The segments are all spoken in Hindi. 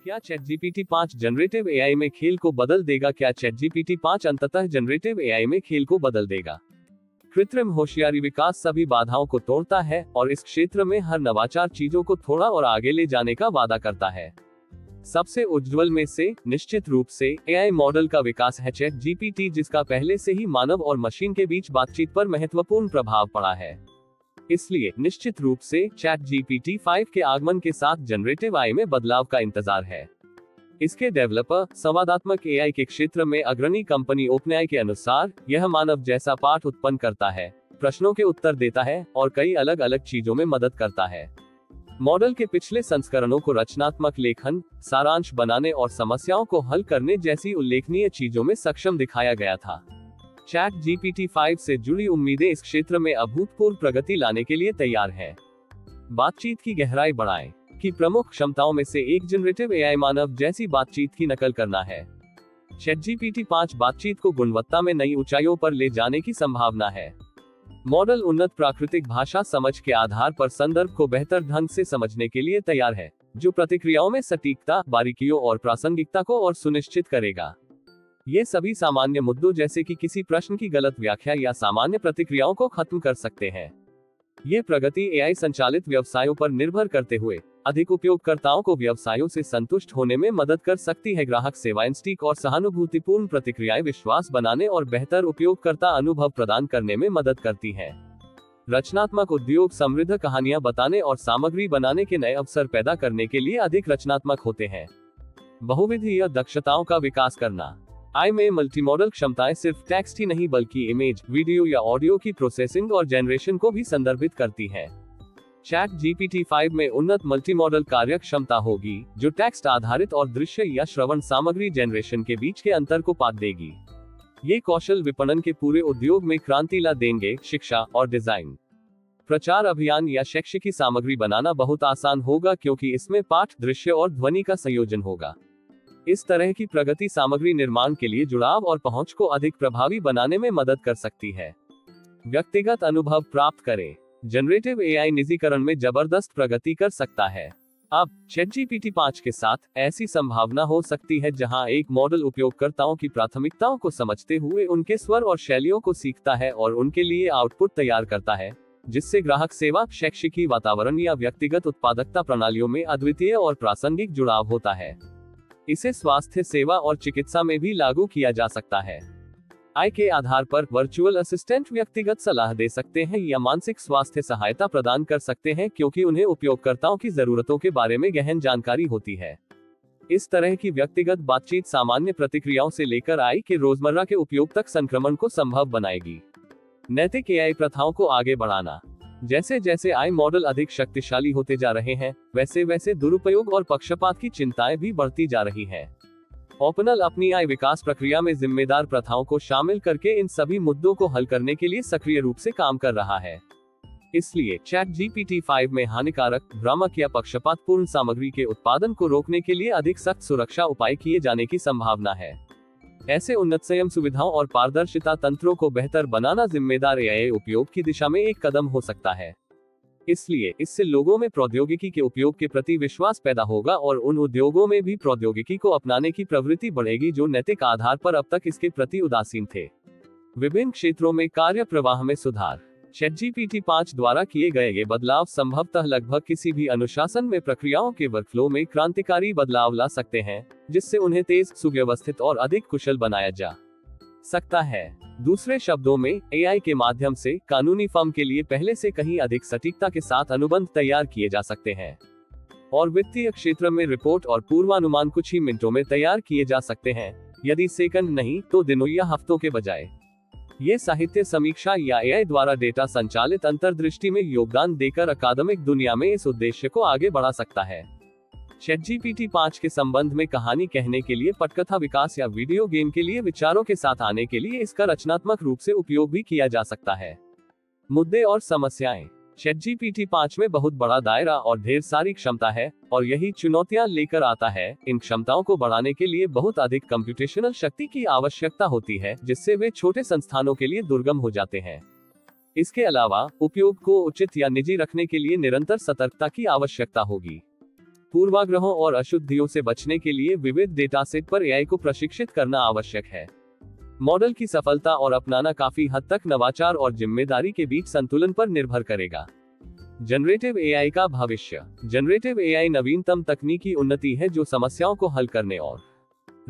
क्या ChatGPT 5 जनरेटिव एआई में खेल को बदल देगा? क्या ChatGPT 5 अंततः जनरेटिव एआई में खेल को बदल देगा? कृत्रिम होशियारी विकास सभी बाधाओं को तोड़ता है और इस क्षेत्र में हर नवाचार चीजों को थोड़ा और आगे ले जाने का वादा करता है। सबसे उज्जवल में से निश्चित रूप से एआई मॉडल का विकास है ChatGPT, जिसका पहले से ही मानव और मशीन के बीच बातचीत पर महत्वपूर्ण प्रभाव पड़ा है। इसलिए निश्चित रूप से ChatGPT 5 के आगमन के साथ जनरेटिव एआई में बदलाव का इंतजार है। इसके डेवलपर संवादात्मक एआई के क्षेत्र में अग्रणी कंपनी ओपनएआई के अनुसार यह मानव जैसा पाठ उत्पन्न करता है, प्रश्नों के उत्तर देता है और कई अलग अलग चीजों में मदद करता है। मॉडल के पिछले संस्करणों को रचनात्मक लेखन, सारांश बनाने और समस्याओं को हल करने जैसी उल्लेखनीय चीजों में सक्षम दिखाया गया था। ChatGPT 5 से जुड़ी उम्मीदें इस क्षेत्र में अभूतपूर्व प्रगति लाने के लिए तैयार हैं। बातचीत की गहराई बढ़ाएं की प्रमुख क्षमताओं में से एक जनरेटिव एआई मानव जैसी बातचीत की नकल करना है। ChatGPT 5 बातचीत को गुणवत्ता में नई ऊंचाइयों पर ले जाने की संभावना है। मॉडल उन्नत प्राकृतिक भाषा समझ के आधार पर संदर्भ को बेहतर ढंग से समझने के लिए तैयार है, जो प्रतिक्रियाओं में सटीकता, बारीकियों और प्रासंगिकता को और सुनिश्चित करेगा। ये सभी सामान्य मुद्दों जैसे कि किसी प्रश्न की गलत व्याख्या या सामान्य प्रतिक्रियाओं को खत्म कर सकते हैं। ये प्रगति एआई संचालित व्यवसायों पर निर्भर करते हुए अधिक उपयोगकर्ताओं को व्यवसायों से संतुष्ट होने में मदद कर सकती है। ग्राहक सेवाएं सटीक और सहानुभूतिपूर्ण प्रतिक्रियाएं विश्वास बनाने और बेहतर उपयोगकर्ता अनुभव प्रदान करने में मदद करती हैं। रचनात्मक उद्योग समृद्ध कहानियां बताने और सामग्री बनाने के नए अवसर पैदा करने के लिए अधिक रचनात्मक होते हैं। बहुविधीय दक्षताओं का विकास करना। एआई में मल्टीमॉडल क्षमताएं सिर्फ टेक्स्ट ही नहीं बल्कि इमेज, वीडियो या ऑडियो की प्रोसेसिंग और जनरेशन को भी संदर्भित करती है। ChatGPT 5 में उन्नत मल्टीमॉडल कार्य क्षमता होगी, जो टेक्स्ट आधारित और दृश्य या श्रवण सामग्री जनरेशन के बीच के अंतर को पाट देगी। ये कौशल विपणन के पूरे उद्योग में क्रांति ला देंगे। शिक्षा और डिजाइन, प्रचार अभियान या शैक्षिक सामग्री बनाना बहुत आसान होगा क्योंकि इसमें पाठ, दृश्य और ध्वनि का संयोजन होगा। इस तरह की प्रगति सामग्री निर्माण के लिए जुड़ाव और पहुंच को अधिक प्रभावी बनाने में मदद कर सकती है। व्यक्तिगत अनुभव प्राप्त करें। जनरेटिव एआई निजीकरण में जबरदस्त प्रगति कर सकता है। अब ChatGPT 5 के साथ ऐसी संभावना हो सकती है जहां एक मॉडल उपयोगकर्ताओं की प्राथमिकताओं को समझते हुए उनके स्वर और शैलियों को सीखता है और उनके लिए आउटपुट तैयार करता है, जिससे ग्राहक सेवा, शैक्षिकी वातावरण या व्यक्तिगत उत्पादकता प्रणालियों में अद्वितीय और प्रासंगिक जुड़ाव होता है। इसे स्वास्थ्य सेवा और चिकित्सा में भी लागू किया जा सकता है। एआई के आधार पर वर्चुअल असिस्टेंट व्यक्तिगत सलाह दे सकते हैं या मानसिक स्वास्थ्य सहायता प्रदान कर सकते हैं क्योंकि उन्हें उपयोगकर्ताओं की जरूरतों के बारे में गहन जानकारी होती है। इस तरह की व्यक्तिगत बातचीत सामान्य प्रतिक्रियाओं से लेकर एआई के रोजमर्रा के उपयोग तक संक्रमण को संभव बनाएगी। नैतिक एआई प्रथाओं को आगे बढ़ाना। जैसे जैसे एआई मॉडल अधिक शक्तिशाली होते जा रहे हैं, वैसे वैसे दुरुपयोग और पक्षपात की चिंताएं भी बढ़ती जा रही हैं। ओपनएआई अपनी एआई विकास प्रक्रिया में जिम्मेदार प्रथाओं को शामिल करके इन सभी मुद्दों को हल करने के लिए सक्रिय रूप से काम कर रहा है। इसलिए ChatGPT 5 में हानिकारक, भ्रामक या पक्षपातपूर्ण सामग्री के उत्पादन को रोकने के लिए अधिक सख्त सुरक्षा उपाय किए जाने की संभावना है। ऐसे उन्नत संयम सुविधाओं और पारदर्शिता तंत्रों को बेहतर बनाना जिम्मेदार एआई उपयोग की दिशा में एक कदम हो सकता है। इसलिए इससे लोगों में प्रौद्योगिकी के उपयोग के प्रति विश्वास पैदा होगा और उन उद्योगों में भी प्रौद्योगिकी को अपनाने की प्रवृत्ति बढ़ेगी जो नैतिक आधार पर अब तक इसके प्रति उदासीन थे। विभिन्न क्षेत्रों में कार्य प्रवाह में सुधार। ChatGPT 5 द्वारा किए गए ये बदलाव संभवतः लगभग किसी भी अनुशासन में प्रक्रियाओं के वर्कफ्लो में क्रांतिकारी बदलाव ला सकते हैं, जिससे उन्हें तेज, सुव्यवस्थित और अधिक कुशल बनाया जा सकता है। दूसरे शब्दों में, एआई के माध्यम से कानूनी फर्म के लिए पहले से कहीं अधिक सटीकता के साथ अनुबंध तैयार किए जा सकते हैं और वित्तीय क्षेत्र में रिपोर्ट और पूर्वानुमान कुछ ही मिनटों में तैयार किए जा सकते हैं, यदि सेकंड नहीं तो दिनों या हफ्तों के बजाय। ये साहित्य समीक्षा या एआई द्वारा डेटा संचालित अंतर्दृष्टि में योगदान देकर अकादमिक दुनिया में इस उद्देश्य को आगे बढ़ा सकता है। ChatGPT 5 के संबंध में कहानी कहने के लिए, पटकथा विकास या वीडियो गेम के लिए विचारों के साथ आने के लिए इसका रचनात्मक रूप से उपयोग भी किया जा सकता है। मुद्दे और समस्याएं। ChatGPT 5 में बहुत बड़ा दायरा और ढेर सारी क्षमता है और यही चुनौतियां लेकर आता है। इन क्षमताओं को बढ़ाने के लिए बहुत अधिक कंप्यूटेशनल शक्ति की आवश्यकता होती है, जिससे वे छोटे संस्थानों के लिए दुर्गम हो जाते हैं। इसके अलावा उपयोग को उचित या निजी रखने के लिए निरंतर सतर्कता की आवश्यकता होगी। पूर्वाग्रहों और अशुद्धियों से बचने के लिए विविध डेटा सेट पर एआई को प्रशिक्षित करना आवश्यक है। मॉडल की सफलता और अपनाना काफी हद तक नवाचार और जिम्मेदारी के बीच संतुलन पर निर्भर करेगा। जनरेटिव एआई का भविष्य। जनरेटिव एआई नवीनतम तकनीकी उन्नति है जो समस्याओं को हल करने और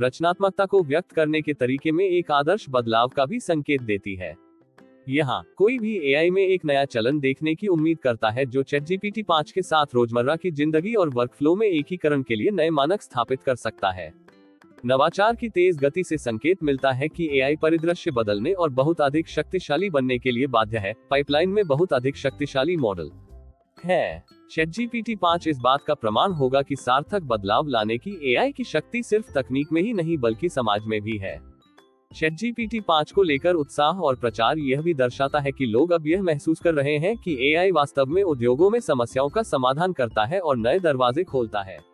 रचनात्मकता को व्यक्त करने के तरीके में एक आदर्श बदलाव का भी संकेत देती है। यहाँ कोई भी एआई में एक नया चलन देखने की उम्मीद करता है जो ChatGPT 5 के साथ रोजमर्रा की जिंदगी और वर्कफ्लो में एकीकरण के लिए नए मानक स्थापित कर सकता है। नवाचार की तेज गति से संकेत मिलता है कि एआई परिदृश्य बदलने और बहुत अधिक शक्तिशाली बनने के लिए बाध्य है। पाइपलाइन में बहुत अधिक शक्तिशाली मॉडल है। ChatGPT 5 इस बात का प्रमाण होगा कि सार्थक बदलाव लाने की एआई की शक्ति सिर्फ तकनीक में ही नहीं बल्कि समाज में भी है। ChatGPT 5 को लेकर उत्साह और प्रचार यह भी दर्शाता है कि लोग अब यह महसूस कर रहे हैं कि एआई वास्तव में उद्योगों में समस्याओं का समाधान करता है और नए दरवाजे खोलता है।